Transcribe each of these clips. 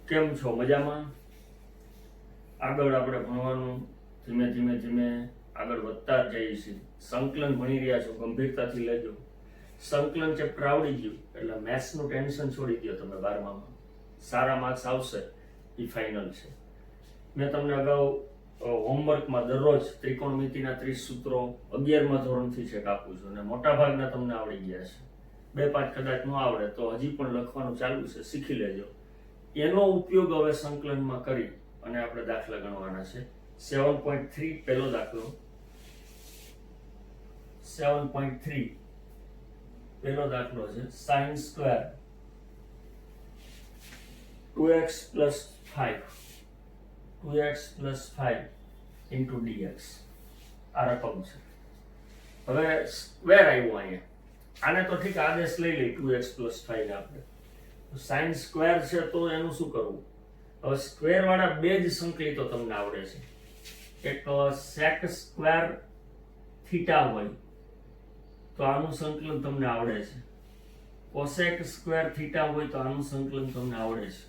કેમ છો? મજામાં? આગળ આપણે ભણવાનું ધીમે ધીમે ધીમે આગળ વધતા જ જઈએ છીએ. સંકલન ભણી રહ્યા છો, ગંભીરતાથી લેજો. સંકલન ચેપ્ટર આવડી ગયું એટલે મેથ્સનું ટેન્શન છોડી દો. તમે 12માં સારા માર્ક્સ આવશે એ ફાઇનલ છે. મેં તમને અગાઉ હોમવર્કમાં દરરોજ ત્રિકોણમિતિના 30 સૂત્રો 11મા ધોરણથી છેક આપું છું અને મોટાભાગના તમને આવડી ગયા છે. 2-5 કદાચ ન આવડે તો હજી પણ લખવાનું ચાલુ છે, શીખી લેજો. એનો ઉપયોગ હવે સંકલનમાં કરી અને આપણે દાખલા ગણવાના છે. 7.3 પહેલો દાખલો. 7.3 પહેલો દાખલો છે. sin square 2x plus 5 into dx આ રકમ છે. હવે સ્ક્વેર આવ્યો અહીંયા. આને તો ઠીક આદેશ લઈ લઈ 2x plus 5 આપણે. sin સ્ક્વેર છે તો એનું શું કરવું? હવે સ્ક્વેર વાળા બે જ સંકલિતો તમને આવડે છે. એક sec સ્ક્વેર થીટા હોય તો આનું સંકલન તમને આવડે છે. cosec સ્ક્વેર થીટા હોય તો આનું સંકલન તમને આવડે છે.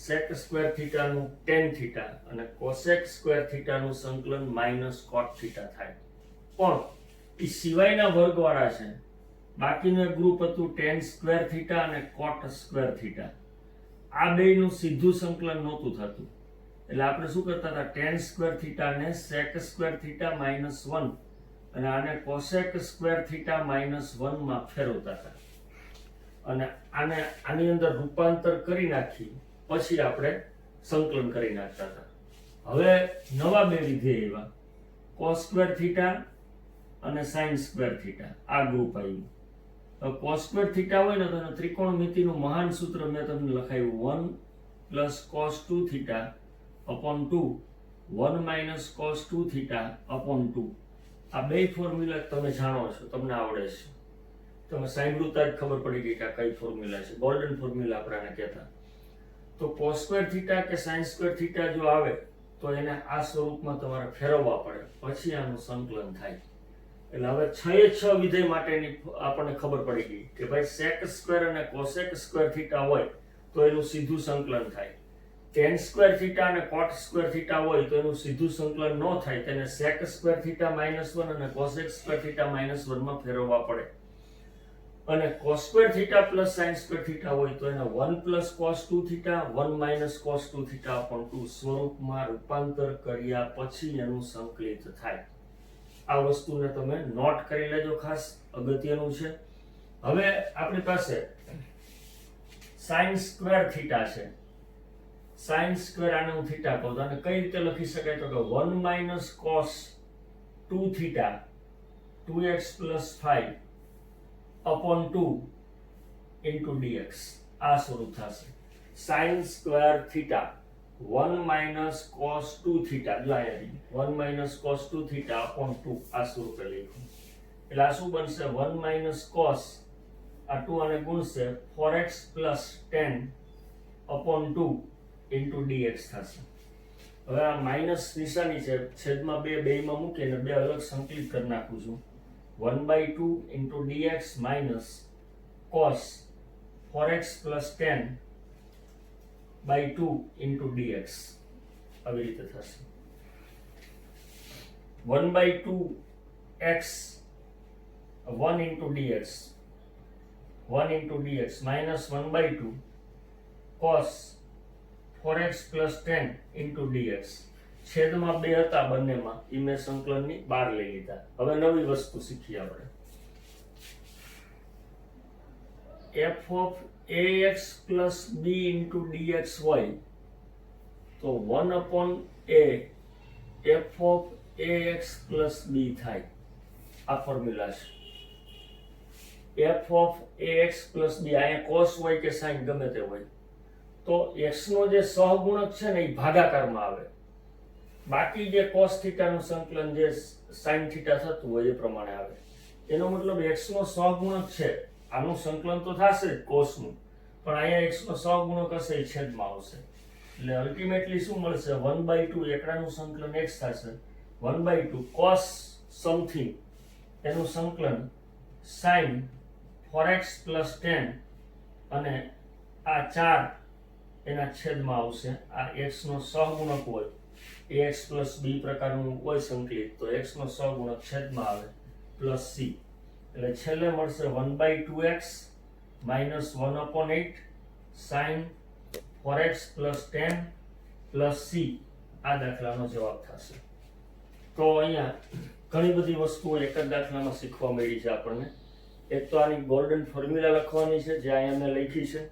sec સ્ક્વેર થીટાનું tan થીટા અને cosec સ્ક્વેર થીટાનું સંકલન -cot થીટા થાય. પણ એ સિવાયના વર્ગવાળા છે. બાકીનું એક ગ્રુપ હતું tan સ્ક્વેર થીટા અને cot સ્ક્વેર થીટા. આ બેયનું સીધું સંકલન નહોતું થતું. એટલે આપણે શું કરતા હતા? tan સ્ક્વેર થીટાને sec સ્ક્વેર થીટા -1 અને આને cosec સ્ક્વેર થીટા -1 માં ફેરવતા હતા. અને આની અંદર રૂપાંતર કરી નાખી પછી આપણે સંકલન કરી નાખતા હતા. હવે નવા બે વિધેય આવ્યા, cos સ્ક્વેર થીટા અને sin સ્ક્વેર થીટા. આ ગ્રુપ આવ્યું. cos સ્ક્વેર થીટા હોય ને તો ત્રિકોણમિતિનું મહાન સૂત્ર મેં તમને લખાયું 1 + cos 2 theta upon 2 1 - cos 2 theta upon 2. આ બે ફોર્મ્યુલા તમે જાણો છો, તમને આવડે છે. તમે સાંભળતા જ ખબર પડી ગઈ કે આ કઈ ફોર્મ્યુલા છે. ગોલ્ડન ફોર્મ્યુલા આપણે આને કહેતા. તો cos સ્ક્વેર થીટા કે sin સ્ક્વેર થીટા જો આવે તો એને આ સ્વરૂપમાં તમારે ફેરવવા પડે, પછી આનું સંકલન થાય. એટલે હવે 6 વિધેય માટેની આપણને ખબર પડી ગઈ કે ભાઈ sec સ્ક્વેર અને cosec સ્ક્વેર થીટા હોય તો એનું સીધું સંકલન થાય. tan સ્ક્વેર થીટા અને cot સ્ક્વેર થીટા હોય તો એનું સીધું સંકલન ન થાય. તેને sec સ્ક્વેર થીટા -1 અને cosec સ્ક્વેર થીટા -1 માં ફેરવવા પડે. અને cos square theta plus sin square theta હોય તો એને 1 + cos 2 theta 1 - cos 2 theta upon 2 સ્વરૂપમાં રૂપાંતર કર્યા પછી એનું સંકલિત થાય. આ વસ્તુને તમે નોટ કરી લેજો, ખાસ અગત્યનું છે. હવે આપણી પાસે sin સ્ક્વેર થીટા છે. sin સ્ક્વેર આને હું થીટા કહું તો આને કઈ રીતે લખી શકાય? તો કે 1 - cos 2 theta 2x + 5 upon 2 into dx. આ સ્વરૂપ થશે. sin square theta 1 - cos 2 theta, જો અહીંયા 1 - cos 2 થીટા upon 2 આ સ્વરૂપે લખ્યું. એટલે આ શું બનશે? 1 - cos આ 2 આને ગુણશે 4x + tan upon 2 into dx થશે. હવે આ માઈનસ નિશાની છે, છેદમાં બેમાં મૂકીને બે અલગ સંકલિત કરી નાખું છું. 1/2 into dx minus cos 4x + tan by 2 into dx. આવી રીતે થશે. 1/2 x 1 into dx 1 into dx minus 1/2 cos 4x + tan into dx. છેદમાં બે હતા બંનેમાં, એ મેં સંકલનની બહાર લઈ લીધા. હવે નવી વસ્તુ શીખીએ આપણે. f of ax + b into dx હોય તો 1/a f of ax + b થાય. આ ફોર્મ્યુલા છે. f of ax + b, અહીંયા cos હોય કે sin ગમે તે હોય તો x નો જે સહગુણક છે ને એ ભાગાકારમાં આવે. બાકી જે cos થીટાનું સંકલન જે sin થીટા થતું હોય એ પ્રમાણે આવે. એનો મતલબ x નો સહગુણક છે, આનું સંકલન તો થશે જ cos નું, પણ અહીંયા x નો સહગુણક હશે એ છેદમાં આવશે. એટલે અલ્ટિમેટલી શું મળશે? 1/2 એકડાનું સંકલન x થશે. 1/2 cos સમથિંગ એનું સંકલન sin 4x + tan અને આ 4 એના છેદમાં આવશે. આ x નો સહગુણક હોય ax પ્લસ b પ્રકારનું હોય સંકલિત, તો x નો સહગુણક છેદમાં આવે પ્લસ c, એટલે છેલ્લે મળશે 1/2x minus 1/8 sine 4x plus 10 plus c. આ દાખલાનો જવાબ થશે. તો અહીંયા ઘણી બધી વસ્તુઓ એક જ દાખલામાં શીખવા મળી છે આપણને. એક તો આની ગોલ્ડન ફોર્મ્યુલા લખવાની છે જે અહીંયા મેં લખી છે.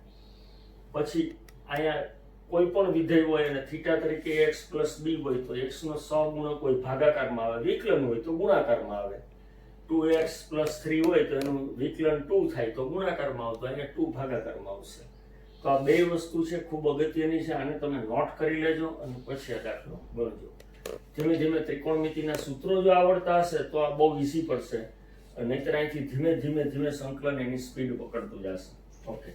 પછી અહીંયા કોઈ પણ વિધેય હોય અને થીટા તરીકે x પ્લસ b હોય તો x નો સહગુણક હોય ભાગાકારમાં આવે, વિકલન હોય તો ગુણાકારમાં આવે. 2x પ્લસ 3 હોય તો એનું વિકલન 2 થાય તો ગુણાકારમાં આવતો, અહીંયા 2 ભાગાકારમાં આવશે. તો આ બે વસ્તુ છે ખૂબ અગત્યની છે. આને તમે નોટ કરી લેજો અને પછી આ દાખલો ગણજો. ધીમે ધીમે ત્રિકોણમિતિના સૂત્રો જો આવડતા હશે તો આ બહુ ઈઝી પડશે, નહીંતર અહીંથી ધીમે ધીમે સંકલન એની સ્પીડ પકડતું જશે. ઓકે,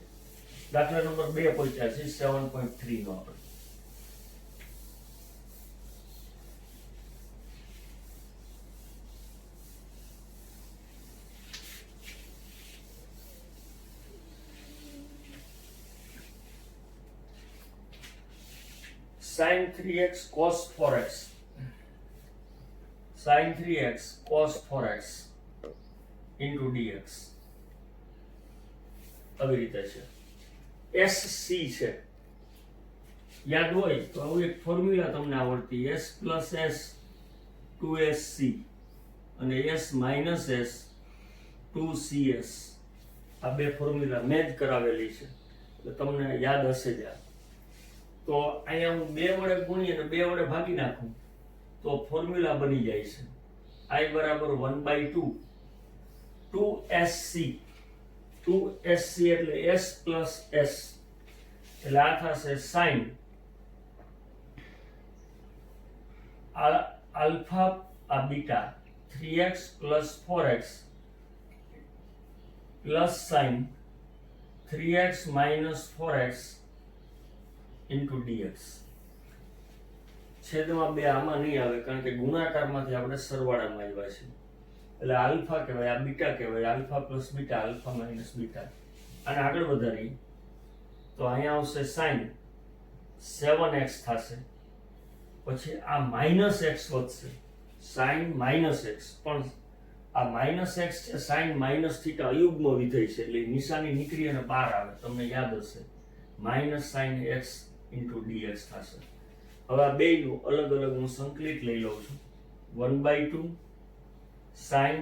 દાખલા નંબર 2 પહોંચ્યા છે 7.3 નો આપણે. sin 3x cos 4x sin 3x cos 4x into dx આવી રીતે છે. SC છે, યાદ હોય તો આવું એક ફોર્મ્યુલા તમને આવડતી, s પ્લસ s 2sc અને s માઇનસ s 2cs. આ બે ફોર્મ્યુલા મેં જ કરાવેલી છે એટલે તમને યાદ હશે જ. તો અહીંયા હું 2 વડે ગુણી અને 2 વડે ભાગી નાખું તો ફોર્મ્યુલા બની જાય છે i બરાબર 1/2 2sc. 2sc એટલે s પ્લસ s, એટલે આ થશે sin આલ્ફા આ beta 3x plus 4x plus sin 3x minus 4x into dx. છેદમાં 2 આમાં નહીં આવે કારણ કે ગુણાકારમાંથી આપણે સરવાળામાં આવ્યા છે, એટલે આલ્ફા કહેવાય, આ બીટા કહેવાય, alpha plus beta, alpha minus beta. અને આગળ વધારી તો અહીંયા આવશે sin 7x થશે, પછી આ માઇનસ x વધશે, sin માઇનસ x. પણ આ માઇનસ x છે sin માઇનસ થીટા અયુગ્મ વિધેય છે એટલે નિશાની નીકળી અને બહાર આવે, તમને યાદ હશે, minus sin x into dx થશે. હવે આ બેયનું અલગ અલગ હું સંકલિત લઈ લઉં છું. 1/2 sin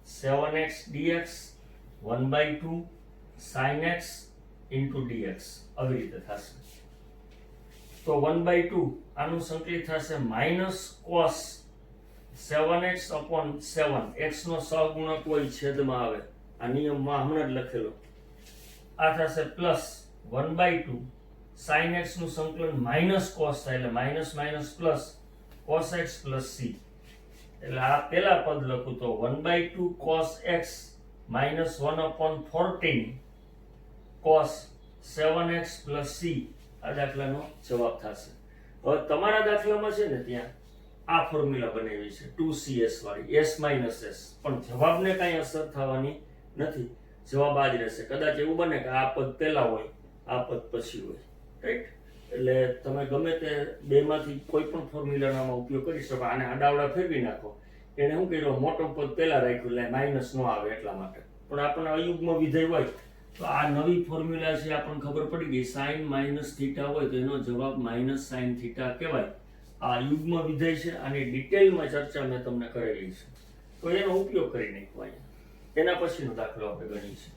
7x dx 1/2 sin x into dx આવી રીતે થશે. તો 1/2 આનું સંકલિત થશે minus cos 7x upon 7. x નો સહગુણક હોય છેદમાં આવે, આ નિયમમાં હમણાં જ લખેલો. આ થશે પ્લસ 1/2 sin x નું સંકલન માઇનસ cos થાય એટલે minus minus plus cos x plus c. એટલે આ પહેલા પદ લખું તો 1/2 cos x minus 1/14 cos 7x plus c. આ દાખલાનો જવાબ થશે. હવે તમારા દાખલામાં છે ને ત્યાં આ ફોર્મ્યુલા બનાવી છે 2cs વાળી, s minus s, પણ જવાબને કાંઈ અસર થવાની નથી, જવાબ આ જ રહેશે. કદાચ એવું બને કે આ પદ પહેલા હોય આ પદ પછી હોય, રાઈટ? એટલે તમે ગમે તે બેમાંથી કોઈ પણ ફોર્મ્યુલાનો ઉપયોગ કરી શકો. આને આડાવડા ફેરવી નાખો, એને શું કર્યું, મોટો પદ પહેલા રાખ્યું એટલે માઇનસ ન આવે એટલા માટે. પણ આપણને અયુગ્મ વિધેય હોય તો આ નવી ફોર્મ્યુલા છે, આપણને ખબર પડી ગઈ, સાઇન માઇનસ થીટા હોય તો એનો જવાબ માઇનસ સાઇન થીટા કહેવાય. આ યુગ્મ વિધેય છે, આની ડિટેલમાં ચર્ચા મેં તમને કરેલી છે, તો એનો ઉપયોગ કરી નાખો અહીંયા. એના પછીનો દાખલો આપણે ગણીશું.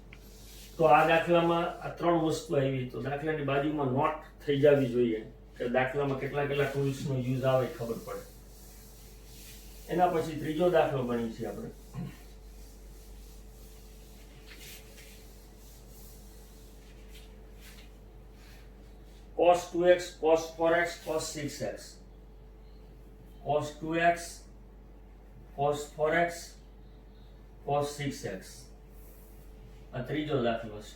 તો આ દાખલામાં આ 3 વસ્તુ આવી, તો દાખલાની બાજુમાં નોટ થઈ જવી જોઈએ કે દાખલામાં કેટલા કેટલા ટૂલ્સનો યુઝ આવે ખબર પડે. એના પછી ત્રીજો દાખલો ગણી છે આપણે. cos 2x cos 4x cos 6x. cos 2x cos 4x cos 6x. આ ત્રીજો દાખલો છે.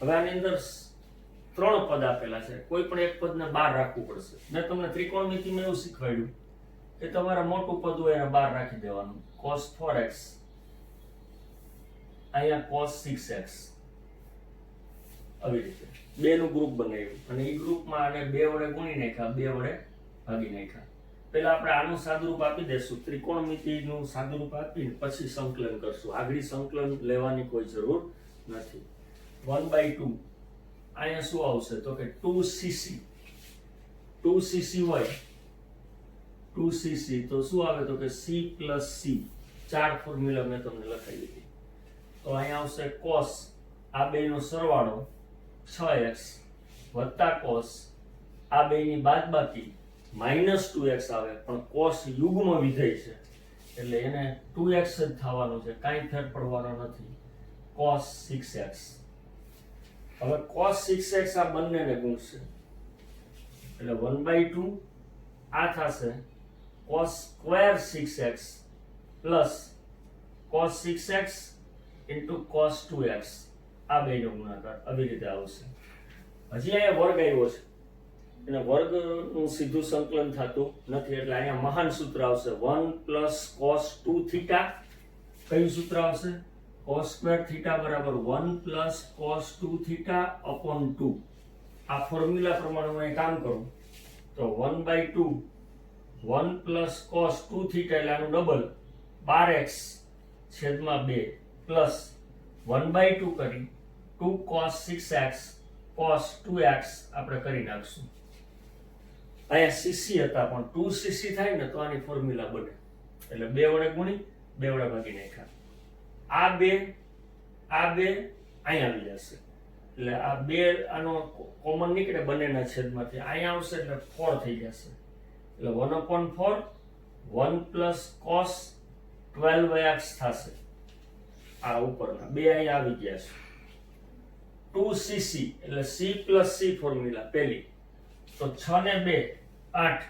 હવે આની અંદર 3 પદ આપેલા છે, કોઈ પણ એક પદને બહાર રાખવું પડશે. મેં તમને ત્રિકોણમિતિમાં એવું શીખવાડ્યું કે તમારા મોટું પદ હોય એને બહાર રાખી દેવાનું. cos 4x અહીંયા cos 6x આવી રીતે બેનું ગ્રુપ બનાવ્યું અને એ ગ્રુપમાં આને 2 વડે ગુણી નાખ્યા, 2 વડે ભાગી નાખ્યા. પહેલા આપણે આનું સાદુરૂપ આપી દેશું, ત્રિકોણમિતિનું સાદુરૂપ આપીને પછી સંકલન કરશું. આગળ સંકલન લેવાની કોઈ જરૂર નથી. 1/2 અહીંયા શું આવશે તો કે 2cc. 2cc હોય 2cc તો શું આવે તો કે c + c. 4 ફોર્મ્યુલા મેં તમને લખાવી દીધી. તો અહીંયા આવશે cos, આ બેનો સરવાળો 6x વત્તા cos, આ બેની બાદબાકી -2x આવે, પણ cos યુગ્મ વિધેય છે એટલે એને 2x જ થવાનું છે, કાંઈ ફેર પડવાનો નથી. cos 6x. હવે cos 6x આ બંનેને ગુણશે એટલે 1/2 આ થશે cos square 6x plus cos 6x into cos 2x, આ બેનો ગુણાકાર આવી રીતે આવશે. હજી અહીંયા વર્ગ આવ્યો છે અને વર્ગનું સીધું સંકલન થતું નથી એટલે અહીંયા મહાન સૂત્ર આવશે 1 + cos 2 થીટા. કયું સૂત્ર આવશે? cos square થીટા બરાબર 1 + cos 2 થીટા upon 2. આ ફોર્મ્યુલા પ્રમાણે હું કામ કરું તો 1/2 1 + cos 2 થીટા એટલે આનું ડબલ 12x/2 પ્લસ 1/2 કરી 2 cos 6x cos 2x આપણે કરી નાખશું. અહીંયા cc હતા પણ 2cc થાય ને તો આની ફોર્મ્યુલા બને એટલે 2 વડે ગુણી 2 વડે ભાગી નાખ્યા. આ બે અહીંયા આવી જશે એટલે આ 2 આનો કોમન નીકળે બંનેના છેદમાંથી, અહીંયા આવશે એટલે 4 થઈ જશે એટલે 1/4 1 + cos 12x થશે. આ ઉપરના 2 અહીંયા આવી ગયા છે. 2cc એટલે c + c ફોર્મ્યુલા પહેલી તો 6 ને 2 8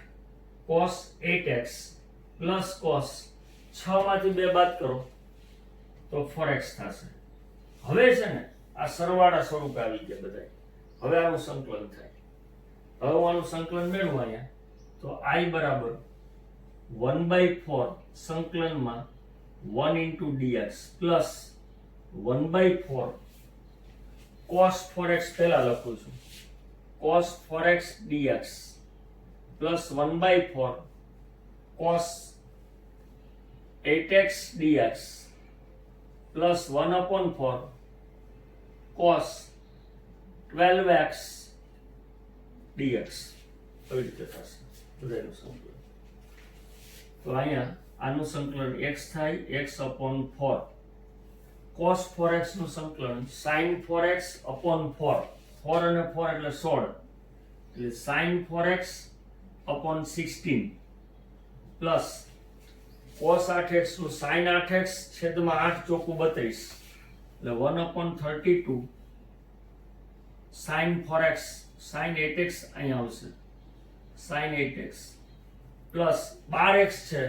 cos 8x પ્લસ cos 6 માંથી 2 બાદ કરો તો 4x થશે. હવે છે ને આ સરવાળા સ્વરૂપે આવી ગયા બધા. હવે આનું સંકલન થાય. હવે હું આનું સંકલન મેળવું અહીંયા તો I બરાબર 1/4 સંકલનમાં 1 * dx પ્લસ 1/4 cos 4x પહેલા લખું છું cos 4x dx plus 1/4 cos 8x dx plus 1/4 cos 12x dx. આવી રીતે થશે બધાનું સંકલન. તો અહીંયા આનું સંકલન x થાય x/4 cos 4x નું સંકલન sin 4x upon 4, 4 અને 4 એટલે 16 એટલે sin 4x upon 16 plus cos 8x નું sin 8x છેદમાં 8 ચોકું 32 એટલે 1/32 sin 4x sin 8x અહીંયા આવશે sin 8x પ્લસ 12x છે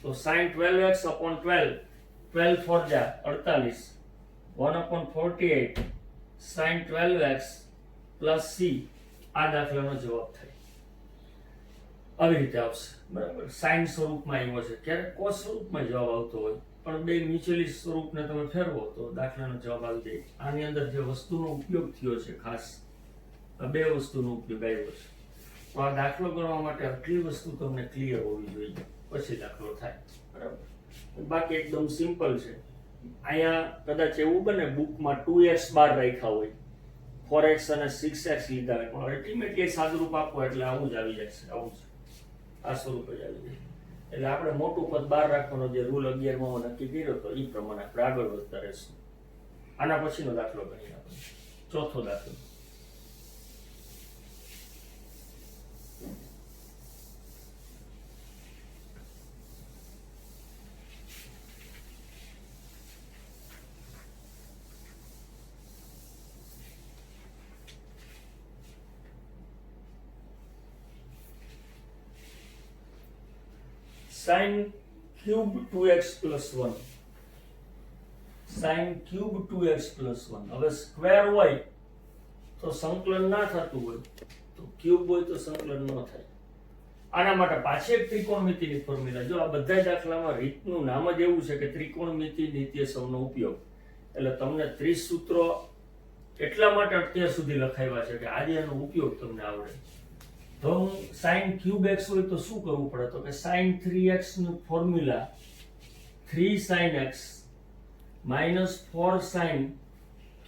તો sin 12x upon 12, 12 4 જા 48 1/48 sin 12x પ્લસ c. આ દાખલાનો જવાબ થાય આવી રીતે આવશે બરાબર. સાઇન સ્વરૂપમાં આવ્યો છે, ક્યારેક કોસ સ્વરૂપમાં જવાબ આવતો હોય પણ બે મ્યુચ્યુઅલી સ્વરૂપને તમે ફેરવો તો દાખલાનો જવાબ આવી જાય. આની અંદર જે વસ્તુનો ઉપયોગ થયો છે ખાસ આ બે વસ્તુનો ઉપયોગ આવ્યો છે. તો આ દાખલો ગણવા માટે આટલી વસ્તુ તમને ક્લિયર હોવી જોઈએ પછી દાખલો થાય બરાબર. બાકી એકદમ સિમ્પલ છે. અહીંયા કદાચ એવું બને બુકમાં 2x બાર રાખ્યા હોય 4x અને 6x લીધા હોય પણ અલ્ટિમેટલી સાદુરૂપ આપો એટલે આવું જ આવી જશે. આવું જ આ સ્વરૂપ જ આવી જાય એટલે આપણે મોટું પદ બહાર રાખવાનો જે રૂલ 11માં નક્કી કર્યો હતો એ પ્રમાણે આપણે આગળ વધતા રહીશું. આના પછીનો દાખલો ગણીએ આપણે. ચોથો દાખલો sin cube 2x plus 1. sin cube 2x plus 1. હવે સ્ક્વેર હોય તો સંકલન ના થતું હોય તો ક્યુબ હોય તો સંકલન ન થાય. આના માટે પાછી એક ત્રિકોણમિતિની ફોર્મ્યુલા. જો આ બધા દાખલામાં રીતનું નામ જ એવું છે કે ત્રિકોણમિતિ નિત્યસમનો ઉપયોગ એટલે તમને 30 સૂત્રો એટલા માટે અત્યાર સુધી લખાવ્યા છે કે આજે એનો ઉપયોગ તમને આવડે. તો હું sin ક્યુબ x હોય તો શું કરવું પડે, તો કે sin 3x નું formula 3 sin x minus 4 sin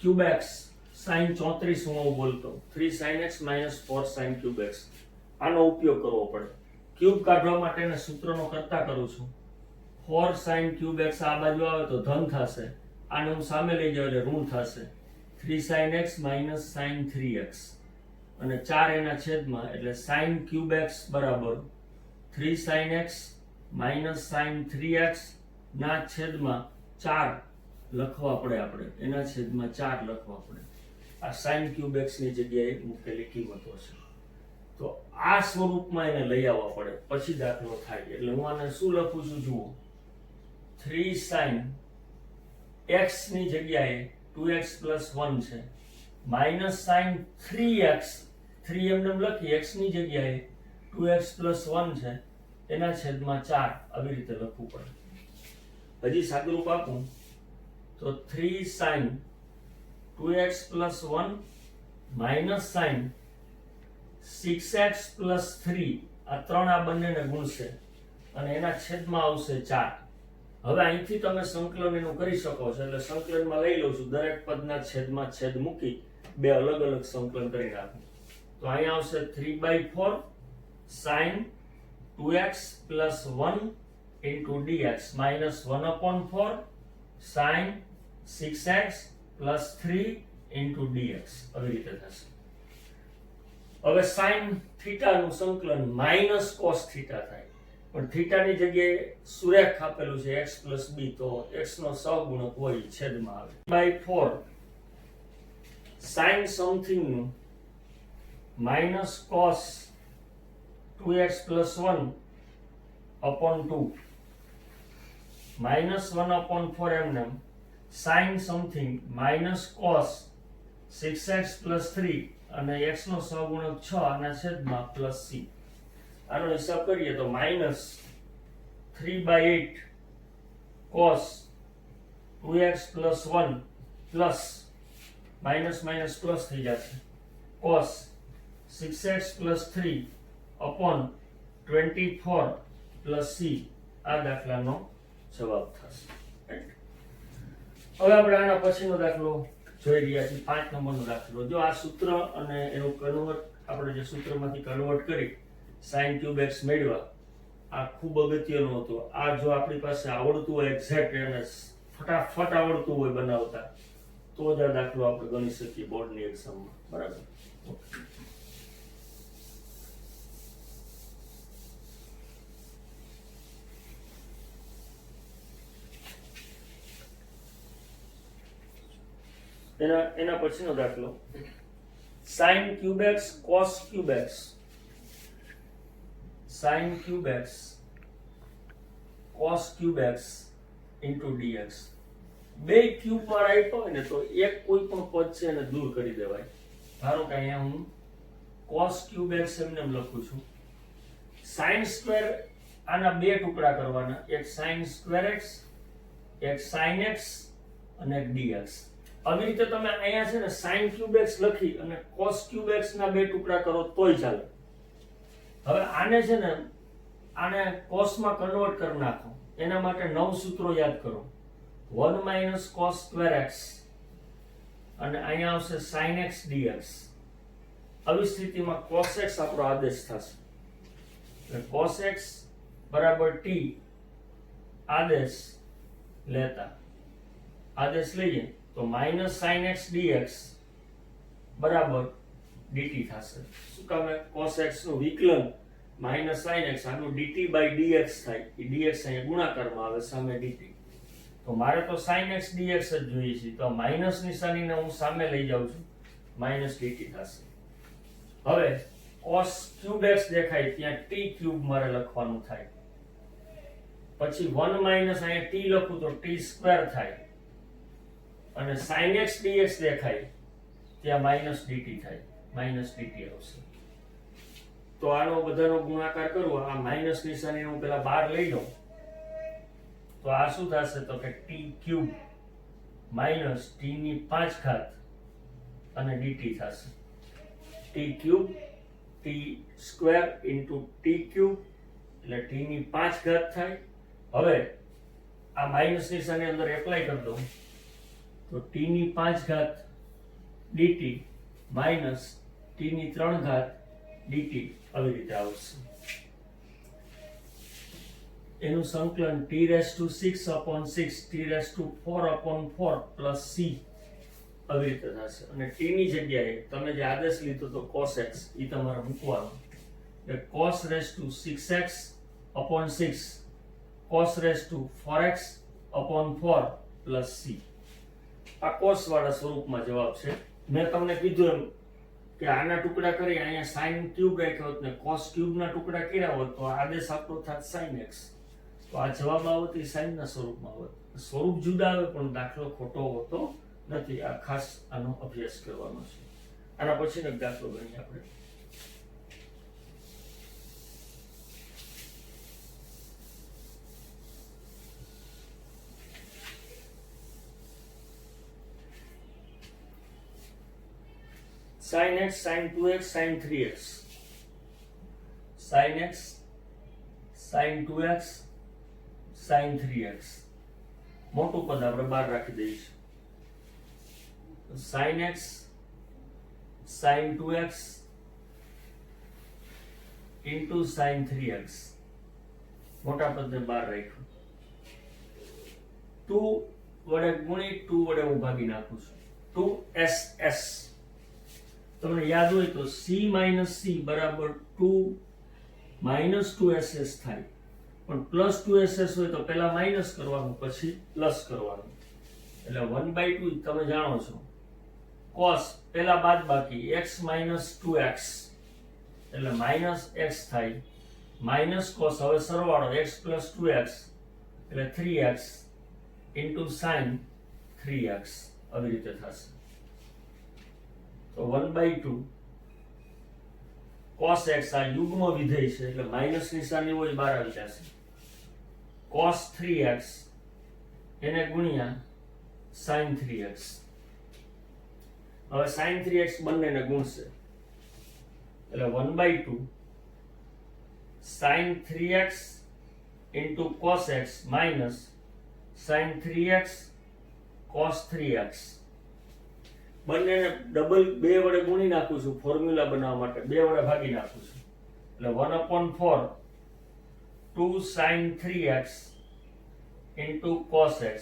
cube x sin 34 હું બોલતો 3 sin x minus 4 sin cube x આનો ઉપયોગ કરવો પડે. ક્યુબ કાઢવા માટેના સૂત્રનો કરતા કરું છું. 4 sin ક્યુબ x આ બાજુ આવે તો ધન થશે, આને હું સામે લઈ જાઉં એટલે ઋણ થશે. 3 sin x minus sin 3x અને 4 એના છેદમાં એટલે sin ક્યુબ x બરાબર 3 sin x minus sin 3x ના છેદમાં 4 લખવા પડે, આપણે એના છેદમાં 4 લખવા પડે. આ sin ક્યુબ x ની જગ્યાએ મૂકેલી કિંમતો છે. તો આ સ્વરૂપમાં એને લઈ આવવા પડે પછી દાખલો થાય. એટલે હું આને શું લખું છું જુઓ, 3 sin x ની જગ્યાએ 2x plus 1 છે minus sin 3x 3 એમને લખી x ની જગ્યાએ 2x plus 1 છે એના છેદમાં 4 આવી રીતે લખવું પડે. હજી સાદુરૂપ આપું તો 3 sin 2x plus 1 minus sin 6x plus 3 આ ત્રણ આ બંનેને ગુણશે અને એના છેદમાં આવશે 4. હવે અહીંથી તમે સંકલન એનું કરી શકો છો, એટલે સંકલનમાં લઈ લઉં છું, દરેક પદના છેદમાં છેદ મૂકી બે અલગ અલગ સંકલન કરી નાખું. તો અહીંયા આવશે 3/4 sin 2x plus 1 into dx minus 1/4 sin 6x plus 3 into dx આવી રીતે થશે. હવે sin થીટા નું સંકલન માઇનસ cos થીટા થાય, પણ થીટાની જગ્યાએ સુરેખ આપેલું છે x plus b, તો x નો સહગુણક હોય છેદમાં આવે. by 4 sin સમથિંગ નું minus cos 2x plus 1 upon 2 minus 1/4 એમને sin something minus cos 6x plus 3 અને x નો સહગુણક 6 આના છેદમાં plus c. આનો હિસાબ કરીએ તો minus 3/8 cos 2x plus 1 plus minus minus plus થઈ જશે cos 6x plus 3 upon 24 plus c. આ દાખલાનો જવાબ થશે. હવે આપણે આના પછીનો દાખલો જોઈ રહ્યા છીએ, 5 નંબરનો દાખલો. જો આ સૂત્ર અને એનું કન્વર્ટ આપણે જે સૂત્રમાંથી કન્વર્ટ કરી sin ક્યુબ x મેળવ્યા, આ ખૂબ અગત્યનું હતું. આ જો આપણી પાસે આવડતું હોય એક્ઝેક્ટ એને ફટાફટ આવડતું હોય બનાવતા, તો જ આ દાખલો આપણે ગણી શકીએ બોર્ડની એક્ઝામમાં. બરાબર. એના પછીનો દાખલો sin cube x cos cube x sin cube x cos cube x into dx. બે ક્યુબ વાળા આપ્યો હોય ને તો એક કોઈ પણ પદ છે એને દૂર કરી દેવાય. ધારો કે અહીંયા હું cos ક્યુબ x એમને લખું છું. sin સ્ક્વેર આના બે ટુકડા કરવાના, એક sin સ્ક્વેર x, એક sin x અને એક dx. આવી રીતે તમે અહીંયા છે ને sin ક્યુબ x લખી અને cos ક્યુબ x ના બે ટુકડા કરો તોય ચાલે. હવે આને છે ને આને cos માં કન્વર્ટ કરી નાખો, એના માટે 9 સૂત્રો યાદ કરો. 1 minus cos square x અને અહીંયા આવશે sin x dx. આવી સ્થિતિમાં cos x આપણો આદેશ થશે. એટલે cos x બરાબર t આદેશ લેતા આદેશ લઈએ તો minus sin x dx બરાબર dt થશે. શું કામ? cos x નું વિકલન minus sin x આનું dt by dx થાય. એ dx અહીંયા ગુણાકારમાં આવે સામે dt. તો મારે તો sin x dx જ જોઈએ છે, તો માઈનસ નિશાનીને હું સામે લઈ જાઉં છું, minus dt થશે. હવે cos ક્યુબ x દેખાય ત્યાં t ક્યુબ મારે લખવાનું થાય. પછી 1 minus અહીંયા t લખું તો t સ્ક્વેર થાય અને sin x dx દેખાય ત્યાં minus dt થાય, minus dt આવશે. તો આનો બધાનો ગુણાકાર કરવો, આ માઈનસ નિશાનીને હું પેલા બહાર લઈ લઉં તો આ શું થશે તો કે t ક્યુબ minus t ની 5 ઘાત અને dt થશે t cube t square into t cube એટલે t ની 5 ઘાત થાય. હવે આ માઇનસ નિશાની અંદર એપ્લાય કરી દઉં તો t ની 5 ઘાત dt માઇનસ t ની 3 ઘાત dt આવી રીતે આવશે. એનું સંકલન t raise to 6 upon 6 t raise to 4 upon 4 plus c આવી રીતે થશે. અને t ની જગ્યાએ તમે જે આદેશ લીધો તો cos x એ તમારે મૂકવાનો એટલે cos raise to 6x upon 6 cos raise to 4x upon 4 plus c. આ cos વાળા સ્વરૂપમાં જવાબ છે. મેં તમને કીધું એમ કે આના ટુકડા કરી અહીંયા sin ક્યુબ રાખ્યો હોત ને cos ક્યુબ ના ટુકડા કર્યા હોત તો આદેશ આપણો થાત sin x. તો આ જવાબ આવત એ sin ના સ્વરૂપમાં હોત. સ્વરૂપ જુદા આવે પણ દાખલો ખોટો હોતો નથી. આ ખાસ આનો અભ્યાસ કરવાનો છે. આના પછીનો એક દાખલો ગણીએ આપણે. sin x sin 2x sin 3x sin x sin 2x sin 3x મોટું પદ આપણે બહાર રાખી દઈશું. sin x sin 2x into sin 3x મોટા પદને બહાર રાખ્યું. 2 વડે ગુણી 2 વડે હું ભાગી નાખું છું. 2ss તમને યાદ હોય તો c - c બરાબર 2 - 2ss થાય. પણ પ્લસ 2ss હોય તો પહેલા માઇનસ કરવાનું પછી પ્લસ કરવાનું. એટલે 1/2 તમે જાણો છો cos પહેલા બાદ બાકી x - 2x એટલે -x થાય -cos હવે સરવાળો x + 2x એટલે 3x into sin 3x આવી રીતે થશે. તો 1/2 cos x આ યુગ્મ વિધેય છે એટલે માઇનસ નિશાની હોય બહાર આવી જશે. cos 3x એને ગુણ્યા sin 3x. હવે sin 3x બંનેને ગુણશે એટલે 1/2 sin 3x into cos x minus sin 3x cos 3x બંનેને ડબલ 2 વડે ગુણી નાખું છું ફોર્મ્યુલા બનાવવા માટે. 2 વડે ભાગી નાખું છું એટલે 1/4 2 sin 3x into cos x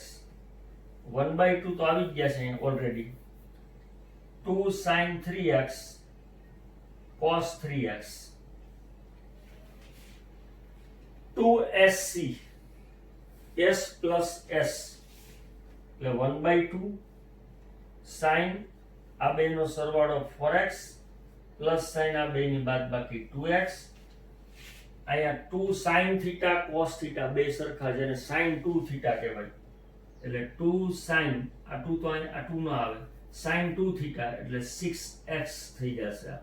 1/2 તો આવી જ ગયા છે અહીંયા already. 2 sin 3x cos 3x 2sc s plus s એટલે 1/2 sin આ બેનો સરવાળો 4x પ્લસ sin આ બેની બાદબાકી 2x. અહીંયા 2 sin θ cos θ બે સરખા જેને sin 2 θ કહેવાય એટલે 2 sin આ 2 તો આ 2 ન આવે sin 2 θ એટલે 6x થઈ જશે.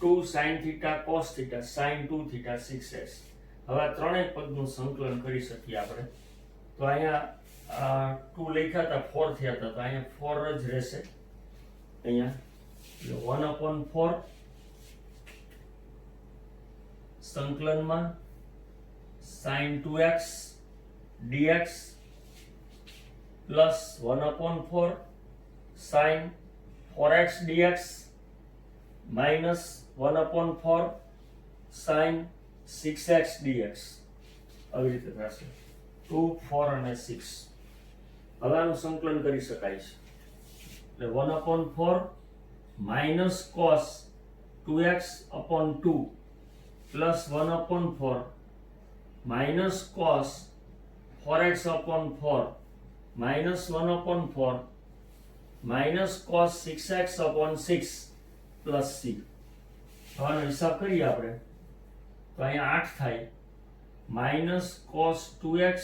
2 sin θ cos θ sin 2 θ 6x. હવે આ ત્રણેય પદનું સંકલન કરી શકીએ આપણે. તો અહીંયા 2 લખ્યા હતા 4 થયા હતા તો અહીંયા 4 જ રહેશે. અહીંયા 1/4 સંકલનમાં sin 2x dx plus 1/4 sin 4x dx minus 1/4 sin 6x dx આવી રીતે થશે. 2 4 અને 6 હવે આનું સંકલન કરી શકાય છે એટલે 1/4 minus cos 2x upon 2 plus 1/4 minus cos 4x upon 4 minus 1/4 minus cos 6x upon 6 plus c. હવે આનો હિસાબ કરીએ આપણે તો અહીંયા 8 થાય minus cos 2x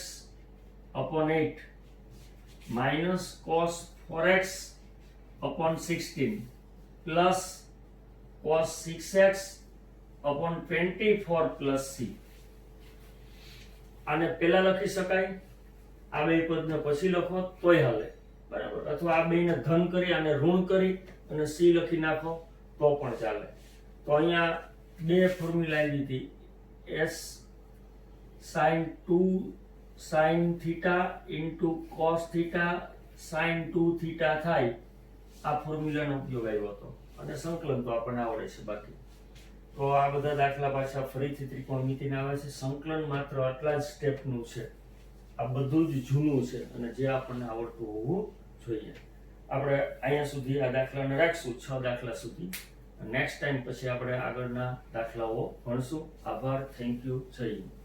upon 8 minus cos 4x upon 16 plus cos 6x upon 24 plus c. આને પહેલા લખી શકાય આ બે પદને પછી લખો તોય હાલે બરાબર. અથવા આ બેને ધન કરી અને ઋણ કરી અને સી લખી નાખો તો પણ ચાલે. તો અહીંયા બે ફોર્મ્યુલા આવી હતી, as sine 2 sine theta into cos theta sine 2 theta થાય. આ ફોર્મ્યુલાનો ઉપયોગ આવ્યો હતો અને સંકલન તો આપણને આવડે છે. બાકી તો આ બધા દાખલા પાછા ફરીથી ત્રિકોણમિતિને આવે છે. સંકલન માત્ર આટલા જ સ્ટેપનું છે. આ બધું જ જૂનું છે અને જે આપણને આવડતું હોવું જોઈએ. આપણે અહીંયા સુધી આ દાખલાને રાખશું, 6 દાખલા સુધી. નેક્સ્ટ ટાઈમ પછી આપણે આગળના દાખલાઓ ભણશું. આભાર, થેન્ક યુ, જય હિન્દ.